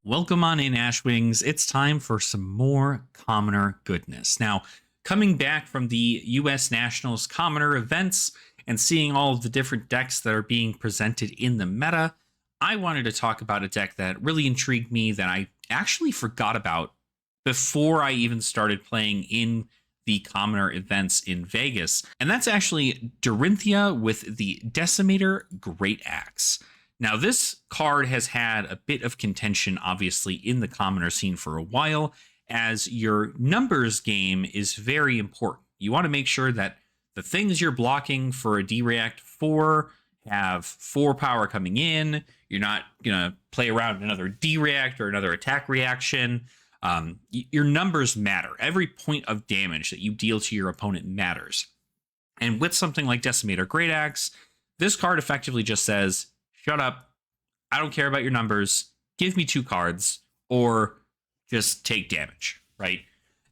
Welcome on in, Ashwings. It's time for some more Commoner goodness. Now, coming back from the U.S. Nationals Commoner events and seeing all of the different decks that are being presented in the meta, I wanted to talk about a deck that really intrigued me that I actually forgot about before I even started playing in the Commoner events in Vegas. And that's actually Dorinthea with the Decimator Great Axe. Now, this card has had a bit of contention, obviously, in the Commoner scene for a while, as your numbers game is very important. You want to make sure that the things you're blocking for a D-React 4 have 4 power coming in. You're not going to play around another D-React or another attack reaction. Your numbers matter. Every point of damage that you deal to your opponent matters. And with something like Decimator Great Axe, this card effectively just says, shut up. I don't care about your numbers. Give me 2 cards or just take damage, right?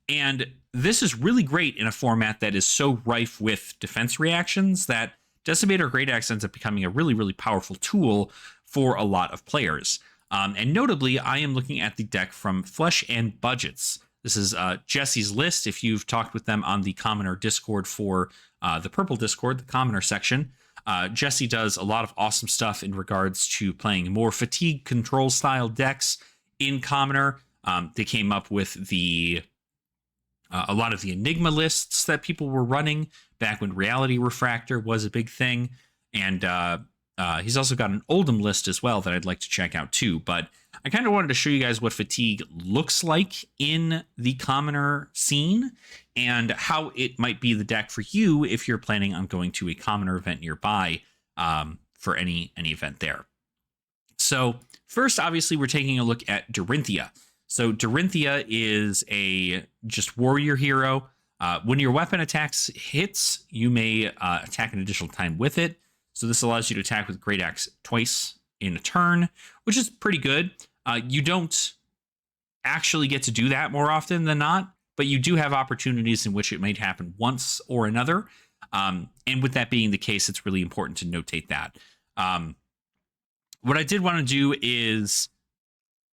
And this is really great in a format that is so rife with defense reactions that Decimator Great Axe ends up becoming a really, really powerful tool for a lot of players. And notably, I am looking at the deck from Flesh&Budgets. This is Jesse's list. If you've talked with them on the Commoner Discord for the Purple Discord, the Commoner section, Jesse does a lot of awesome stuff in regards to playing more fatigue control style decks in Commoner. They came up with a lot of the Enigma lists that people were running back when Reality Refractor was a big thing. And he's also got an Oldham list as well that I'd like to check out too. But I kind of wanted to show you guys what fatigue looks like in the Commoner scene and how it might be the deck for you if you're planning on going to a Commoner event nearby for any event there. So first, obviously, we're taking a look at Dorinthea. So Dorinthea is a just warrior hero. When your weapon attacks hits, you may attack an additional time with it. So this allows you to attack with Great Axe twice in a turn, which is pretty good. You don't actually get to do that more often than not, but you do have opportunities in which it might happen once or another. And with that being the case, it's really important to notate that. What I did want to do is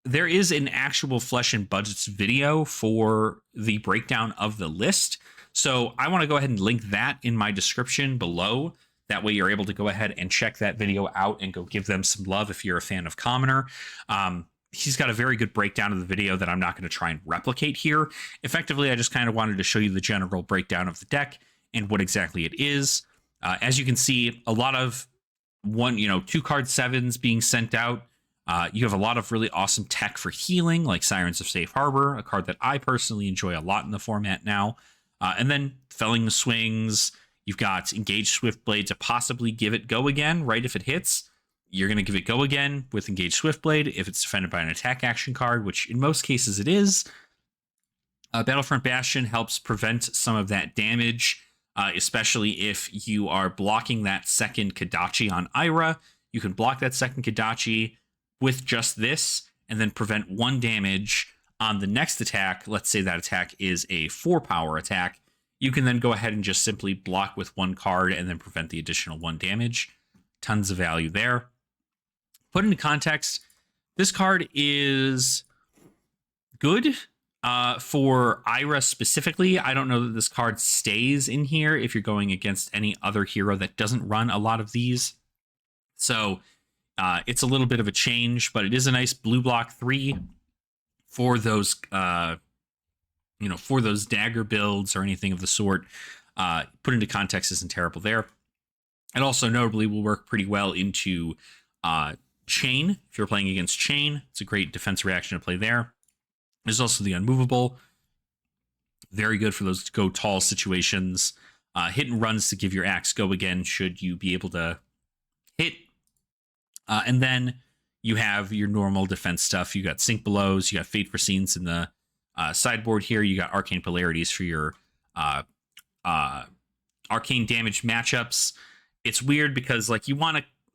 there is an actual Flesh&Budgets video for the breakdown of the list. So I want to go ahead and link that in my description below. That way you're able to go ahead and check that video out and go give them some love if you're a fan of Commoner. He's got a very good breakdown of the video that I'm not going to try and replicate here. Effectively, I just kind of wanted to show you the general breakdown of the deck and what exactly it is. As you can see, a lot of 2 card 7s being sent out. You have a lot of really awesome tech for healing, like Sirens of Safe Harbor, a card that I personally enjoy a lot in the format now. And then Felling the Swings. You've got Engage Swiftblade to possibly give it go again, right? If it hits, you're going to give it go again with Engage Swiftblade if it's defended by an attack action card, which in most cases it is. Battlefront Bastion helps prevent some of that damage, especially if you are blocking that second Kodachi on Ira. You can block that second Kodachi with just this and then prevent 1 damage on the next attack. Let's say that attack is a 4-power attack. You can then go ahead and just simply block with 1 card and then prevent the additional 1 damage. Tons of value there. Put into context, this card is good for Ira specifically. I don't know that this card stays in here if you're going against any other hero that doesn't run a lot of these. So it's a little bit of a change, but it is a nice blue block 3 for those for those dagger builds or anything of the sort. Put into context isn't terrible there. It also notably will work pretty well into Chain. If you're playing against Chain, it's a great defense reaction to play there. There's also the Unmovable. Very good for those go tall situations. Hit and runs to give your axe go again should you be able to hit. And then you have your normal defense stuff. You got Sink Belows. You got Fate Foreseens in the sideboard here. You got Arcane Polarities for your arcane damage matchups. It's weird because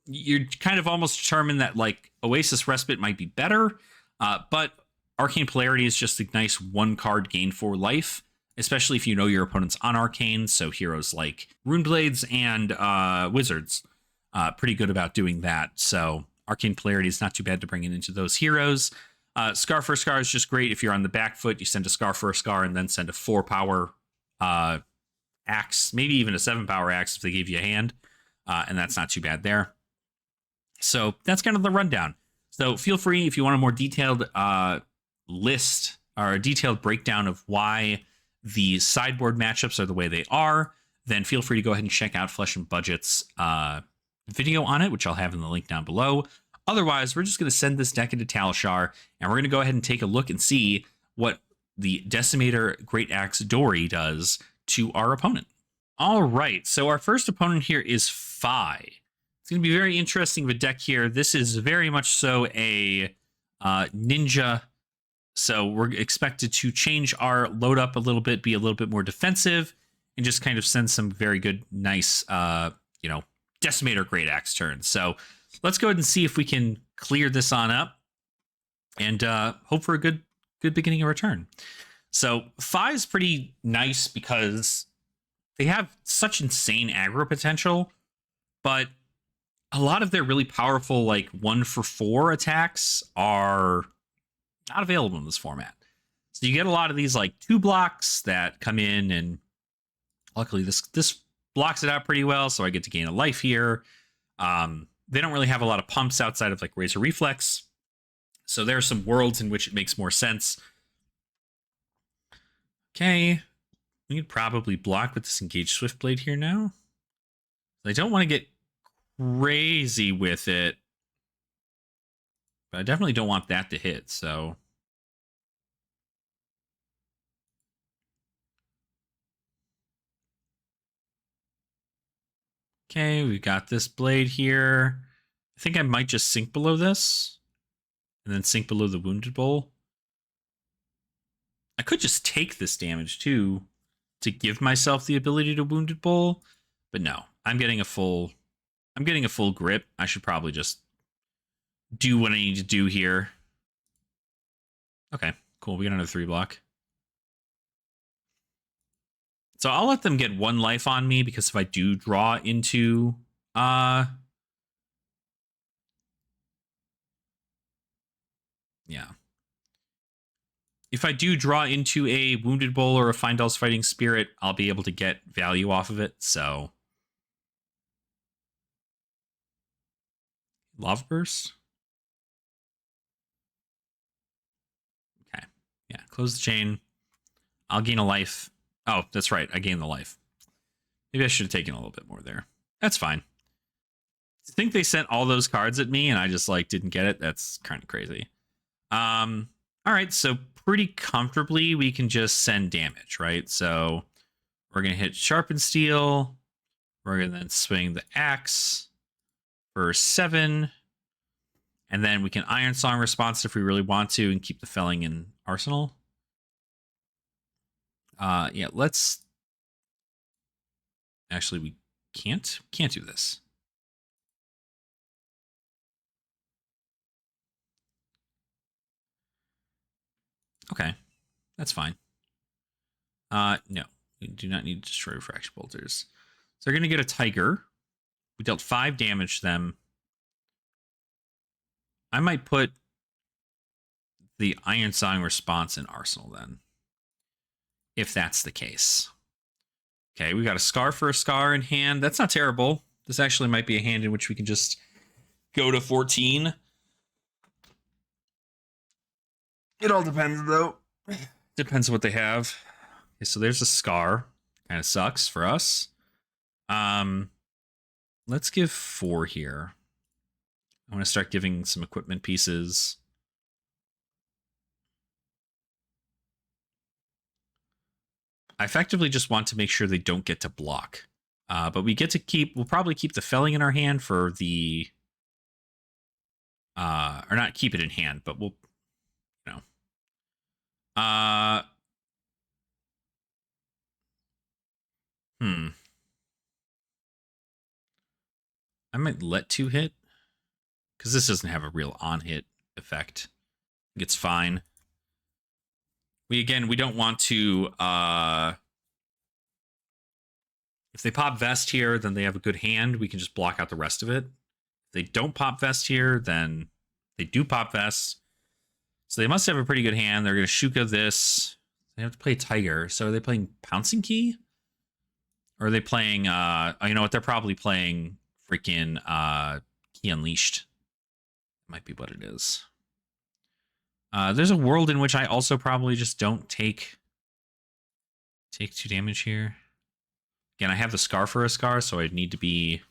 you're kind of almost determined that Oasis Respite might be better, but Arcane Polarity is just a nice 1-card gain for life, especially if you know your opponent's on Arcane. So heroes like Runeblades and Wizards, pretty good about doing that. So Arcane Polarity is not too bad to bring it into those heroes. Scar for a Scar is just great if you're on the back foot. You send a Scar for a Scar and then send a 4-power axe, maybe even a 7-power axe if they gave you a hand, and that's not too bad there. So that's kind of the rundown. So feel free, if you want a more detailed list or a detailed breakdown of why the sideboard matchups are the way they are, then feel free to go ahead and check out Flesh and Budget's video on it, which I'll have in the link down below. Otherwise, we're just going to send this deck into Talishar, and we're going to go ahead and take a look and see what the Decimator Great Axe Dory does to our opponent. All right, so our first opponent here is Fi. It's going to be very interesting of a deck here. This is very much so a ninja, so we're expected to change our load up a little bit, be a little bit more defensive, and just kind of send some very good, nice, Decimator Great Axe turns. So let's go ahead and see if we can clear this on up and hope for a good beginning of return. So Fi is pretty nice because they have such insane aggro potential, but a lot of their really powerful, like 1-for-4 attacks are not available in this format. So you get a lot of these like 2 blocks that come in, and luckily this blocks it out pretty well, so I get to gain a life here. They don't really have a lot of pumps outside of like Razor Reflex, so there are some worlds in which it makes more sense. Okay, we could probably block with this Engaged Swiftblade here now. I don't want to get crazy with it, but I definitely don't want that to hit, so... Okay, we got this blade here. I think I might just sink below this, and then sink below the Wounded Bowl. I could just take this damage, too, to give myself the ability to Wounded Bowl, but no, I'm getting a full grip. I should probably just do what I need to do here. Okay, cool. We got another 3 block. So I'll let them get 1 life on me, because if I do draw into if I do draw into a Wounded Bowl or a Findall's Fighting Spirit, I'll be able to get value off of it. So Lava Burst. Okay. Yeah, close the chain. I'll gain a life. Oh, that's right. I gained the life. Maybe I should have taken a little bit more there. That's fine. I think they sent all those cards at me and I just like didn't get it. That's kind of crazy. All right, so pretty comfortably we can just send damage, right? So we're gonna hit Sharpened Steel. We're gonna then swing the axe for 7. And then we can Iron Song response if we really want to and keep the Felling in Arsenal. Yeah, let's... Actually, we can't do this. Okay, that's fine. No, we do not need to destroy Refraction Bolters. So they're going to get a Tiger. We dealt 5 damage to them. I might put the Iron Song response in Arsenal then, if that's the case. Okay, we got a Scar for a Scar in hand. That's not terrible. This actually might be a hand in which we can just go to 14. It all depends, though. Depends what they have. Okay, so there's a Scar. Kind of sucks for us. Let's give 4 here. I want to start giving some equipment pieces. I effectively just want to make sure they don't get to block. But we get to we'll probably keep the Felling in our hand for the... or not keep it in hand, but we'll... I might let 2 hit, because this doesn't have a real on-hit effect. I think it's fine. We don't want to... if they pop Vest here, then they have a good hand. We can just block out the rest of it. If they don't pop Vest here, then they do pop Vest. So they must have a pretty good hand. They're going to Shuka this. They have to play Tiger. So are they playing Pouncing Key? Or are they playing, oh, you know what? They're probably playing freaking Key Unleashed. Might be what it is. There's a world in which I also probably just don't take 2 damage here. Again, I have the Scar for a Scar, so I'd need to be...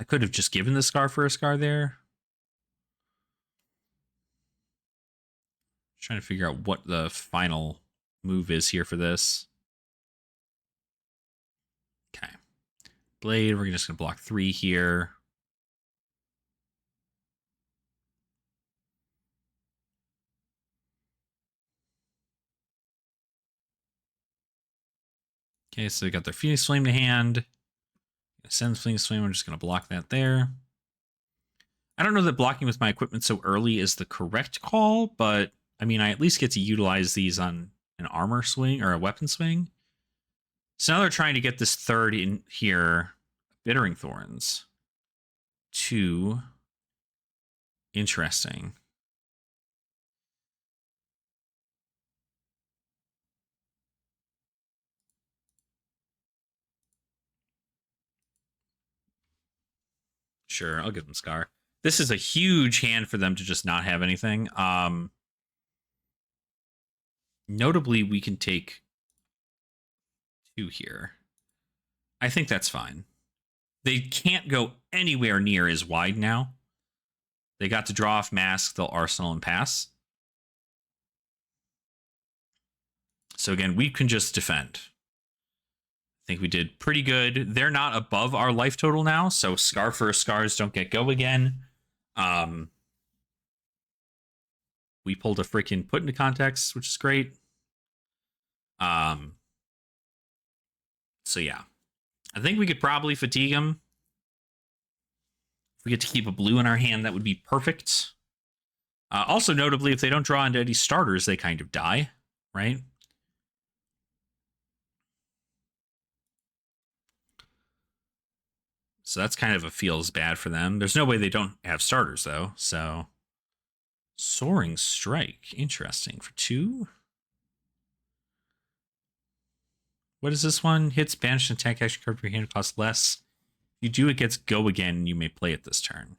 I could have just given the Scar for a Scar there. Trying to figure out what the final move is here for this. Okay. Blade, we're just going to block 3 here. Okay, so they got their Phoenix Flame to hand. Send Phoenix Flame, I'm just going to block that there. I don't know that blocking with my equipment so early is the correct call, but I mean, I at least get to utilize these on an armor swing or a weapon swing. So now they're trying to get this third in here, Bittering Thorns. 2. Interesting. Sure, I'll give them Scar. This is a huge hand for them to just not have anything. Notably, we can take 2 here. I think that's fine. They can't go anywhere near as wide now. They got to draw off Mask, they'll Arsenal and pass. So again, we can just defend. I think we did pretty good. They're not above our life total now, so Scar for Scars don't get go again. We pulled a freaking put into context, which is great. So yeah. I think we could probably fatigue them. If we get to keep a blue in our hand, that would be perfect. Also, notably, if they don't draw into any starters, they kind of die, right? So that's kind of a feels bad for them. There's no way they don't have starters, though. So Soaring Strike. Interesting. For 2? What is this one? Hits, banished, attack action card for your hand costs less. If you do, it gets go again, and you may play it this turn.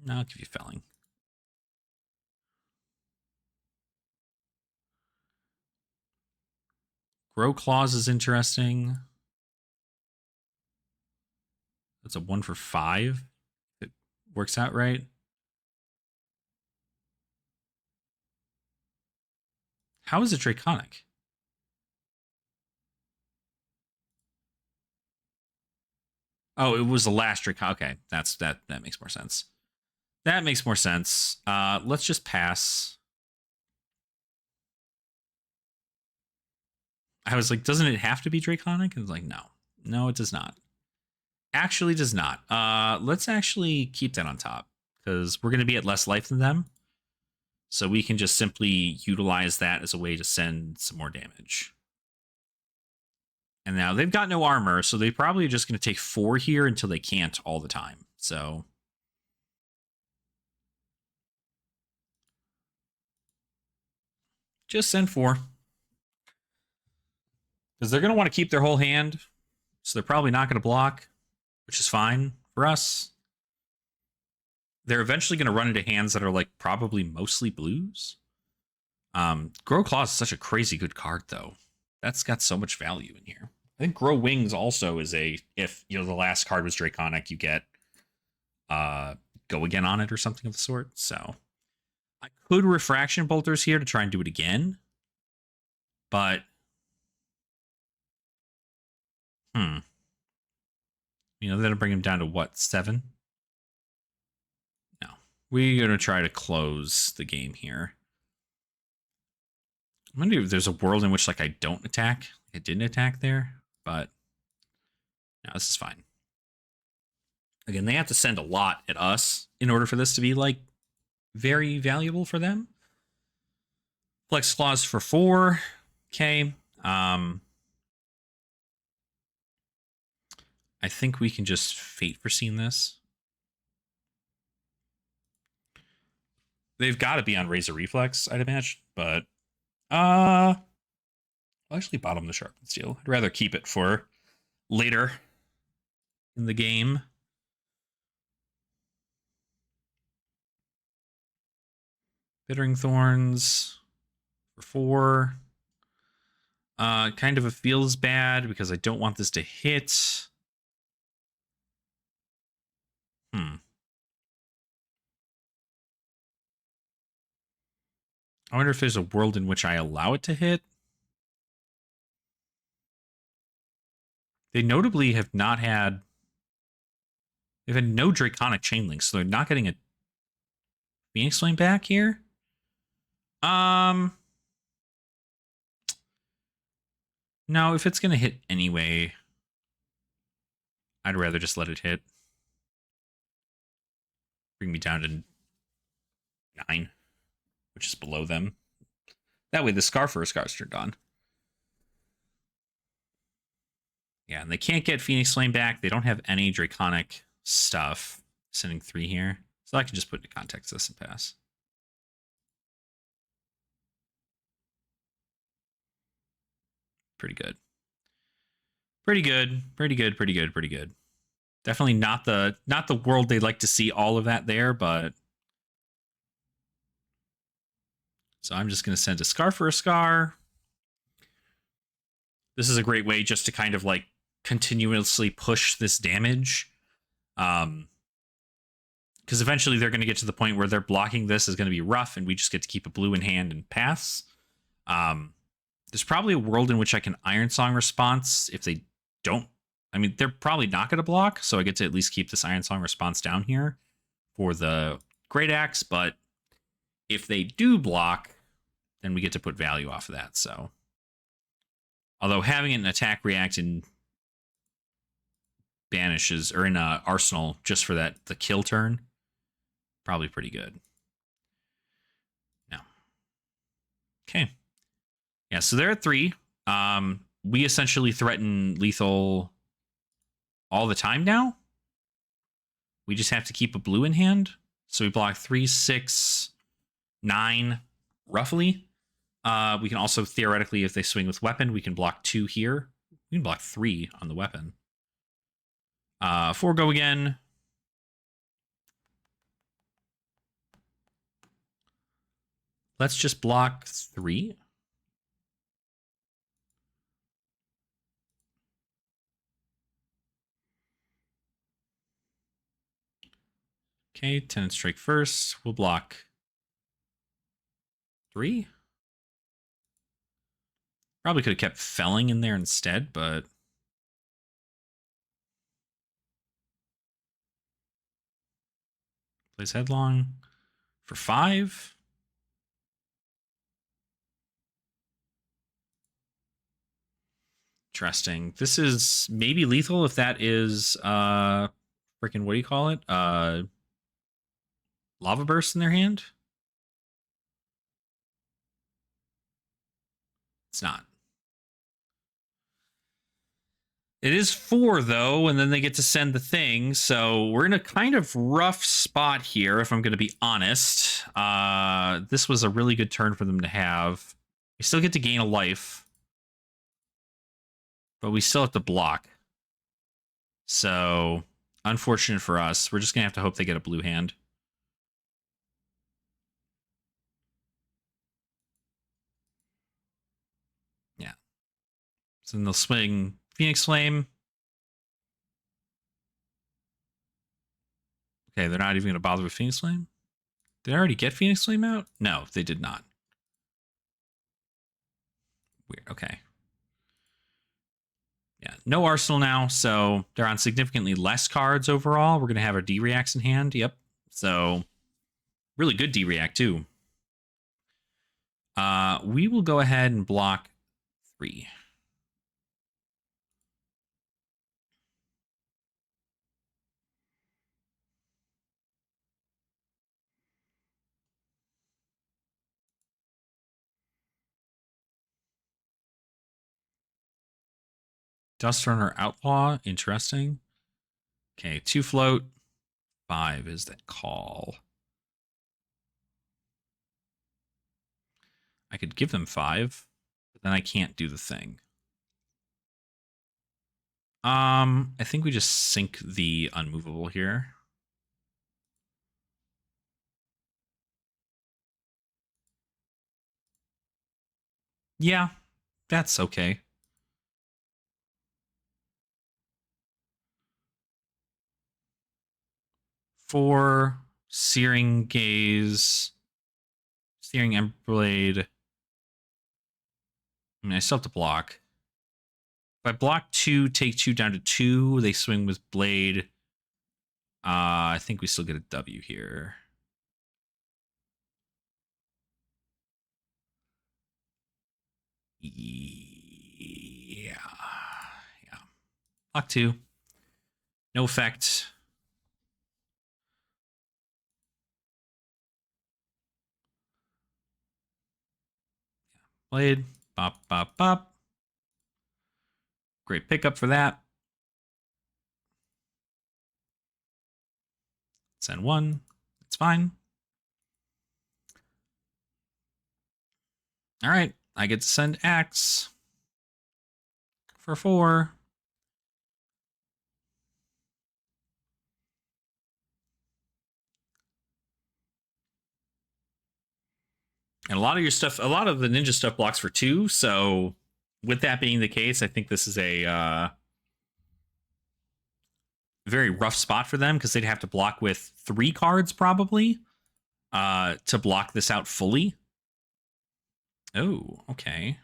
No, I'll give you Felling. Grow Claws is interesting. That's a 1 for 5. It works out right. How is it Draconic? Oh, it was the last Draconic. Okay, that makes more sense. That makes more sense. Let's just pass. I was like, doesn't it have to be Draconic? And it's like, no. No, it does not. Actually does not. Let's actually keep that on top, because we're going to be at less life than them. So we can just simply utilize that as a way to send some more damage. And now they've got no armor, so they're probably just going to take 4 here until they can't all the time. So just send 4. Because they're going to want to keep their whole hand. So they're probably not going to block, which is fine for us. They're eventually going to run into hands that are like probably mostly blues. Grow Claws is such a crazy good card, though. That's got so much value in here. I think Grow Wings also is a, if you know the last card was Draconic, you get go again on it or something of the sort. So I could Refraction Bolters here to try and do it again. But you know, that'll bring him down to what, 7? No. We're going to try to close the game here. I'm wondering if there's a world in which, like, I don't attack. I didn't attack there, but no, this is fine. Again, they have to send a lot at us in order for this to be, like, very valuable for them. Flex Claws for 4. Okay. I think we can just Fate Foreseen this. They've got to be on Razor Reflex, I'd imagine. But I'll actually bottom the Sharpened Steel. I'd rather keep it for later in the game. Bittering Thorns for 4. Kind of it feels bad because I don't want this to hit. I wonder if there's a world in which I allow it to hit. They notably have not had... They've had no Draconic Chainlink, so they're not getting a Phoenix Flame back here. No, if it's going to hit anyway, I'd rather just let it hit. Bring me down to 9, which is below them. That way the Scar for a Scar's turned on. Yeah, and they can't get Phoenix Flame back. They don't have any Draconic stuff. Sending 3 here. So I can just put into context this and pass. Pretty good. Pretty good. Pretty good. Pretty good. Pretty good. Definitely not the world they'd like to see all of that there, but... So I'm just going to send a Scar for a Scar. This is a great way just to kind of like continuously push this damage. Because eventually they're going to get to the point where they're blocking this is going to be rough, and we just get to keep a blue in hand and pass. There's probably a world in which I can Iron Song response if they don't. I mean, they're probably not going to block, so I get to at least keep this Iron Song response down here for the Great Axe. But if they do block, then we get to put value off of that. So, although having an attack react in banishes or in Arsenal just for the kill turn, probably pretty good. No. Okay. Yeah, so they're at 3. We essentially threaten lethal all the time now. We just have to keep a blue in hand. So we block 3, 6, 9, roughly. We can also theoretically, if they swing with weapon, we can block 2 here. We can block 3 on the weapon. 4 go again. Let's just block 3. Okay, Tenant Strike first. We'll block 3. Probably could have kept Felling in there instead, but... Plays Headlong for 5. Interesting. This is maybe lethal if that is freaking, what do you call it? Lava Burst in their hand? It's not. It is 4, though, and then they get to send the thing, so we're in a kind of rough spot here, if I'm going to be honest. This was a really good turn for them to have. We still get to gain a life, but we still have to block. So, unfortunate for us. We're just going to have to hope they get a blue hand. Yeah. So then they'll swing Phoenix Flame. Okay, they're not even going to bother with Phoenix Flame? Did I already get Phoenix Flame out? No, they did not. Weird, okay. Yeah, no Arsenal now, so they're on significantly less cards overall. We're going to have our D-Reacts in hand, yep. So, really good D-React, too. We will go ahead and block 3. Dustrunner Outlaw, interesting. Okay, 2 float. 5 is that call. I could give them 5, but then I can't do the thing. I think we just sink the unmovable here. Yeah, that's okay. For Searing Gaze, Searing Emberblade. I mean, I still have to block. If I block 2, take 2 down to 2, they swing with Blade. I think we still get a W here. Yeah. Yeah. Block 2. No effect. Blade. Bop, bop, bop. Great pickup for that. Send 1. It's fine. All right. I get to send X for 4. And a lot of your stuff, a lot of the ninja stuff blocks for 2. So, with that being the case, I think this is a very rough spot for them because they'd have to block with 3 cards probably to block this out fully. Oh, okay.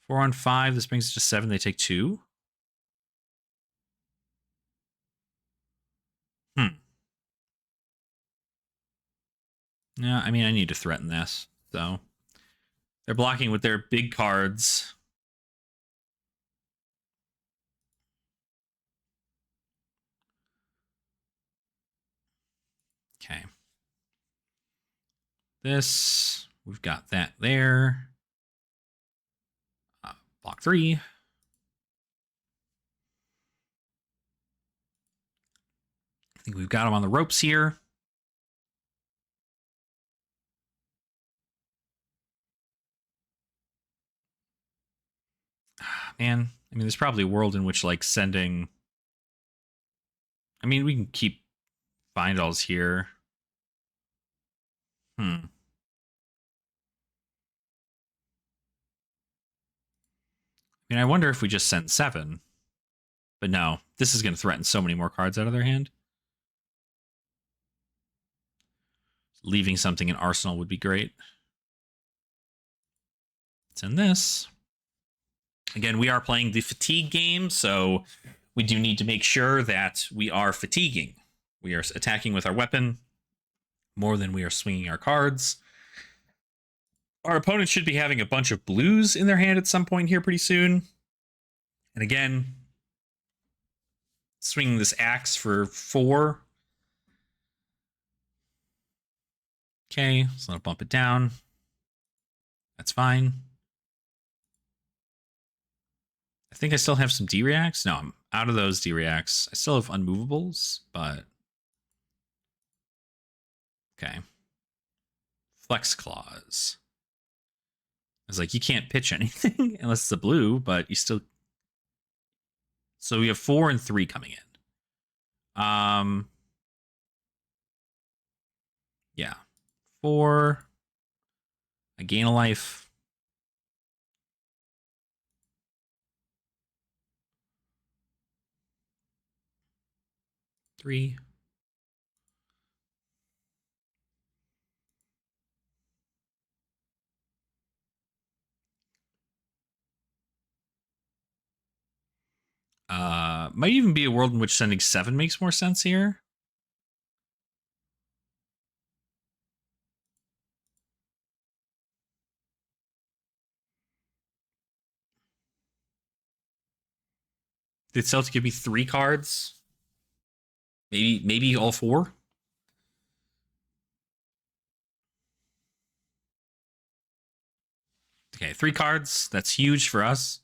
4 on 5. This brings it to 7. They take 2. Yeah, I mean, I need to threaten this. So they're blocking with their big cards. Okay. This, we've got that there. Block 3. I think we've got him on the ropes here. Man, I mean, there's probably a world in which, like, sending. I mean, we can keep Findalls here. I mean, I wonder if we just send 7. But no, this is going to threaten so many more cards out of their hand. Leaving something in Arsenal would be great. Send this. Again, we are playing the fatigue game, so we do need to make sure that we are fatiguing. We are attacking with our weapon more than we are swinging our cards. Our opponent should be having a bunch of blues in their hand at some point here pretty soon. And again, swinging this axe for 4. Okay, so I'll bump it down. That's fine. I think I still have some D-reacts. No, I'm out of those D-reacts. I still have unmovables, but okay. Flex claws. I was like, you can't pitch anything unless it's a blue, but you still. So we have 4 and 3 coming in. Yeah. 4. I gain a life. 3. Might even be a world in which sending 7 makes more sense here. Did Celtic give me 3 cards? Maybe all 4. Okay, 3 cards. That's huge for us.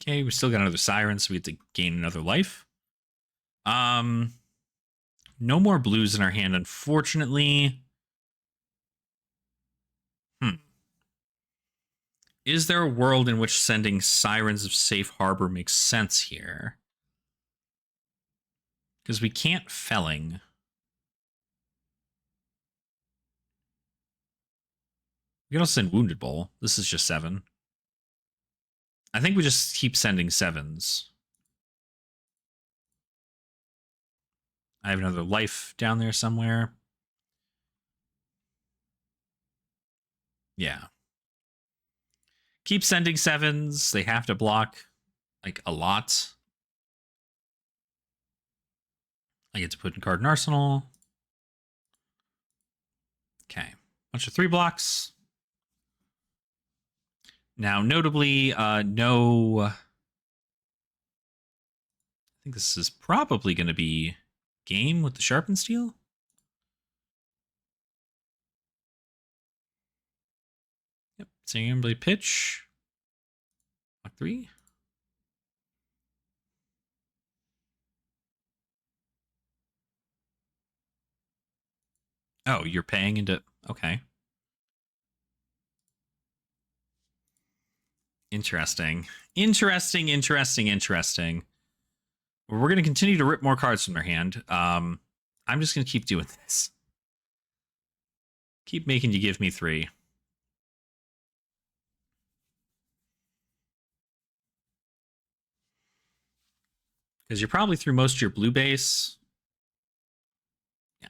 Okay, we still got another Siren, so we have to gain another life. No more blues in our hand, unfortunately. Is there a world in which sending Sirens of Safe Harbor makes sense here? Because we can't felling. We can also send Wounded Bowl. This is just 7. I think we just keep sending 7s. I have another life down there somewhere. Yeah. Keep sending 7s. They have to block, like, a lot. I get to put in card in Arsenal. Okay. Bunch of 3 blocks. Now, notably, no... I think this is probably going to be game with the Sharpened Steel. Yep. Singing Blade pitch. Block 3. Oh, you're paying into... Okay. Interesting. Interesting. We're going to continue to rip more cards from their hand. I'm just going to keep doing this. Keep making you give me 3. Because you're probably through most of your blue base. Yeah.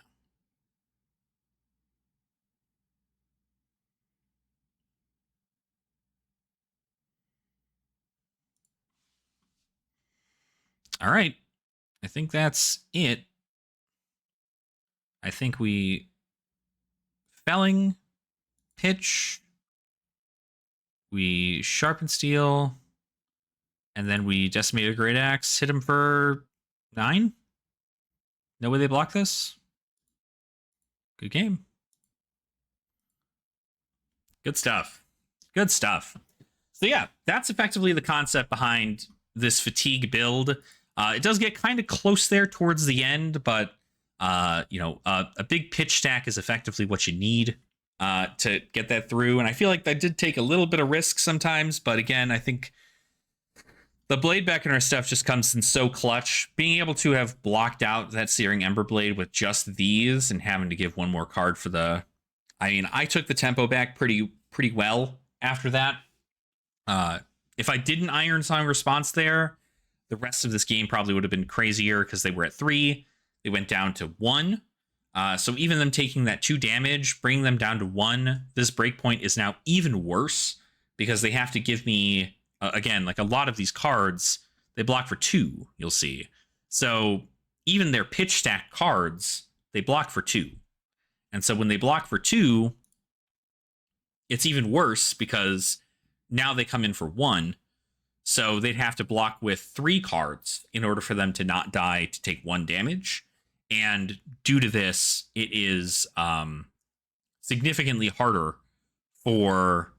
All right. I think that's it. I think we felling, pitch, we sharpen steel, and then we decimate a great axe, hit him for 9. No way they block this. Good game. Good stuff. Good stuff. So yeah, that's effectively the concept behind this fatigue build. It does get kind of close there towards the end, but a big pitch stack is effectively what you need to get that through. And I feel like that did take a little bit of risk sometimes, but again, I think the Blade Beckoner stuff just comes in so clutch. Being able to have blocked out that Searing Ember Blade with just these and having to give one more card for the... I mean, I took the tempo back pretty well after that. If I didn't Iron Song response there, the rest of this game probably would have been crazier because they were at 3. They went down to 1. So even them taking that 2 damage, bringing them down to 1, this breakpoint is now even worse because they have to give me, again, like a lot of these cards, they block for 2, you'll see. So even their pitch stack cards, they block for 2. And so when they block for 2, it's even worse because now they come in for 1. So they'd have to block with 3 cards in order for them to not die to take 1 damage. And due to this, it is significantly harder for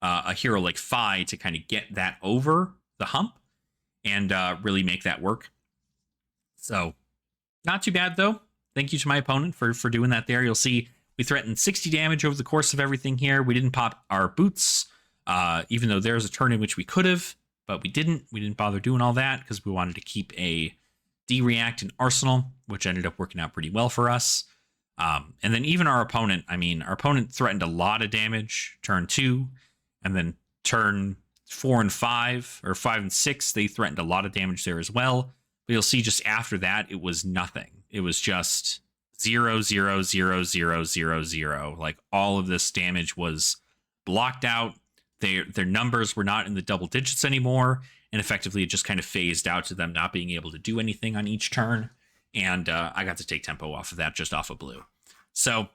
a hero like Fi to kind of get that over the hump and really make that work. So not too bad, though. Thank you to my opponent for doing that there. You'll see we threatened 60 damage over the course of everything here. We didn't pop our boots, even though there's a turn in which we could have, but we didn't. We didn't bother doing all that because we wanted to keep a D-React in Arsenal, which ended up working out pretty well for us. And then even our opponent, our opponent threatened a lot of damage turn 2, and then turn 4 and 5, or 5 and 6, they threatened a lot of damage there as well. But you'll see just after that, it was nothing. It was just 0, 0, 0, 0, 0, 0. Like all of this damage was blocked out. Their numbers were not in the double digits anymore. And effectively, it just kind of phased out to them not being able to do anything on each turn. And I got to take tempo off of that just off of blue. So,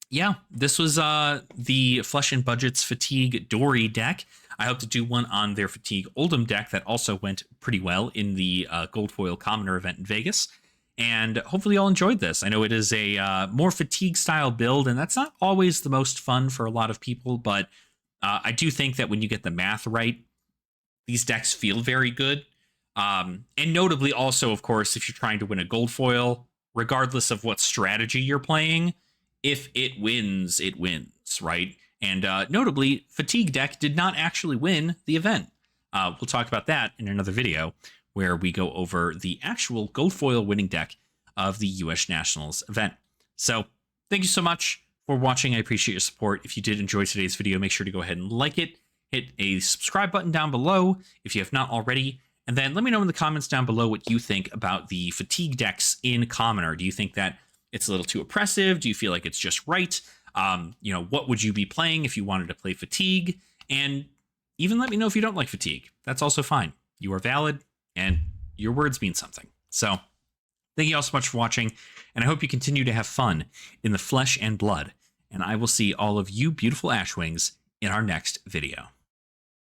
yeah, this was the Flesh&Budgets Fatigue Dory deck. I hope to do one on their Fatigue Oldham deck that also went pretty well in the Gold Foil Commoner event in Vegas. And hopefully you all enjoyed this. I know it is a more Fatigue-style build, and that's not always the most fun for a lot of people, but I do think that when you get the math right, these decks feel very good. And notably also, of course, if you're trying to win a gold foil, regardless of what strategy you're playing, if it wins, right? And notably, Fatigue deck did not actually win the event. We'll talk about that in another video where we go over the actual gold foil winning deck of the US Nationals event. So thank you so much for watching. I appreciate your support. If you did enjoy today's video, make sure to go ahead and like it. Hit a subscribe button down below if you have not already. And then let me know in the comments down below what you think about the Fatigue decks in Commoner. Do you think that it's a little too oppressive? Do you feel like it's just right? What would you be playing if you wanted to play Fatigue? And even let me know if you don't like Fatigue. That's also fine. You are valid, and your words mean something. So thank you all so much for watching, and I hope you continue to have fun in the flesh and blood. And I will see all of you beautiful Ashwings in our next video.